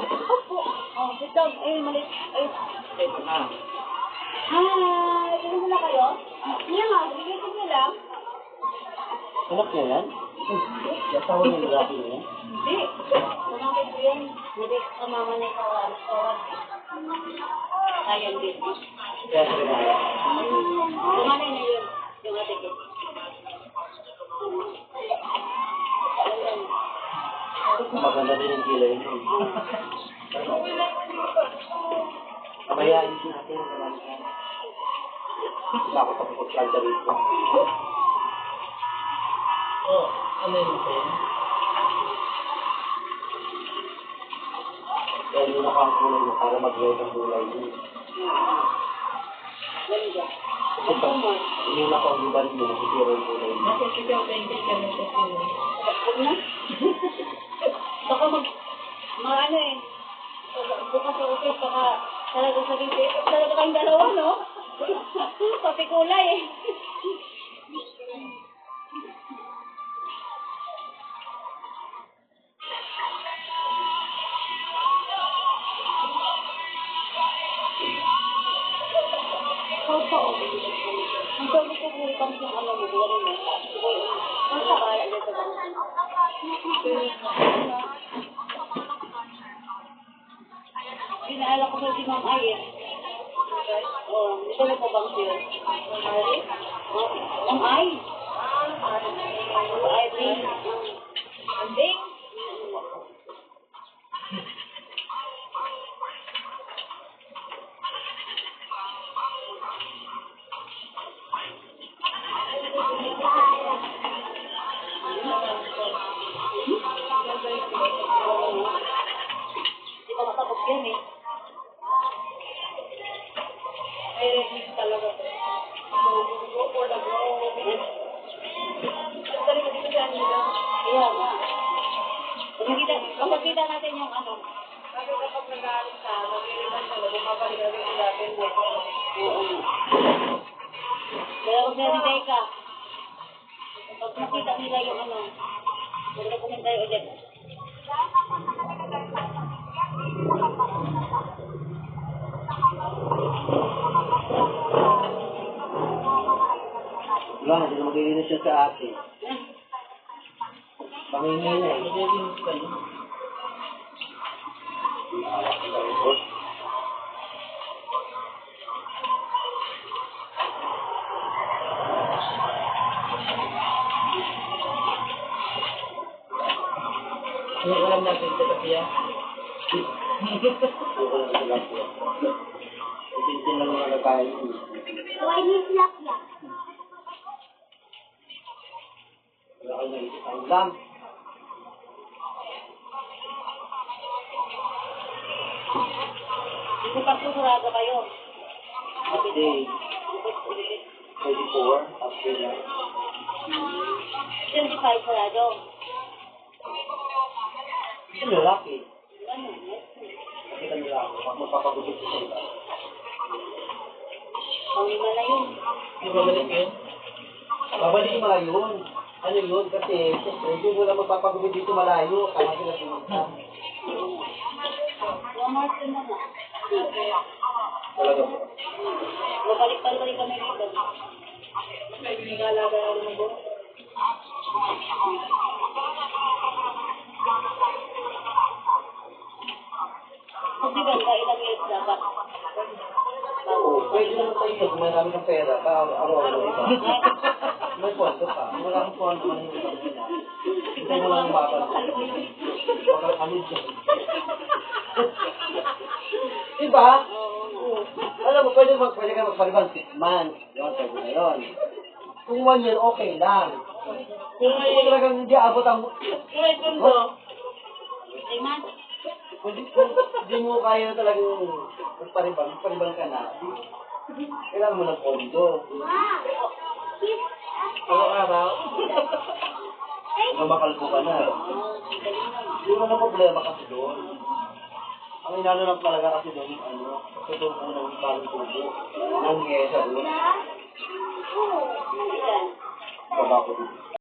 Opo. Oh, sit down. Ay, malit. Ay. Ito na. Hi! Ano na kayo? Niya nga, bigyan ko niyo lang. Anak niya yan? Yasawa niya yung grabe niya? Hindi. Kumakit ko yan. Hindi ka mama na ikaw. Sayang din. Kaya sa rin ako. Kumanay na yun. Yung ate ko. Maganda din yung kilay niya. Kabayaan din natin ang marami ka. Wala ako sa pagkakanta rito. Oh, ano yun ito? Kaya yun ako ang kulay mo para mag-load ang kulay mo. Ganda. Kasi pag yun ako ang iban mo, nasisira yung kulay mo. Bakit ikaw painting ka na sa sino? Huwag na. Baka ano eh. Bukas sa office, baka talaga sabihin sa'yo, talaga kayong dalawa, no? Pati kulay eh. Opo. Ang sabi ko kung itang yung ano mo, buwan mo. Ang sakala dito ba? Inaala ko sa si Ma'am Ay eh. Oh, ito na po bang siya? Ma'am Ay? Ay, Ding. Ding? Hindi ba matapos yan eh? Ay, remix talaga to. Go for the broke. Ang galing mo dito sa nila. Kaya nga. Kapag kita natin yung ano. Kasi kapag nag-aalis ka, mag-iilan ka, bumabalik ka rin natin. Oo. Kaya kung narinig ka, pag makita nila yung ano, mag-recommend tayo ulit. Wala na, hindi na maglilinis siya sa akin. Pangingin niya, maglilinis ka niya. Ano alam natin sa tapiya? Itintin lang mga nagkain mo. Chinese tilapia. Wala kayo naisip ang dam. Hindi pa susurado kayo. Day 24, after that. 25 sarado. Kasi lalaki. Ano? Nakita nila ako, magpapagutot ko sila. Paulima na yun. Hindi babalik yun? Babalik mga yun. Ano yun? Kasi, siyempre, hindi mo lang magpapagubit dito malayo. Kaya sila pumunta. Yung Martin na nga. Talaga po. Mabalik-balik kami dito. May binigalaga ako ng buhok. Kasi ganda, ilang years dapat. Oo, pwede naman tayo ito. Kung marami ng pera, araw-araw iba. May pondo pa. Wala akong pondo man yung ibang nila. Hintay mo lang baka. Baka kalid siya. Diba? Oo. Alam mo, pwede ka magpaliban 6 months. Yun, sabi na yun. Kung 1 year, okay lang. Kung talagang hindi abot ang... Kulay kondo. Iman? Hindi mo kaya talagang magpaliban ka na. Kailangan mo ng pondo. Araw-araw. Makalpo ka na. Hindi mo na problema kasi doon. Ang inano lang talaga kasi doon, tutulong ko ng bagong tubo. Nang ngesa doon. Ilan? Baba ko dito.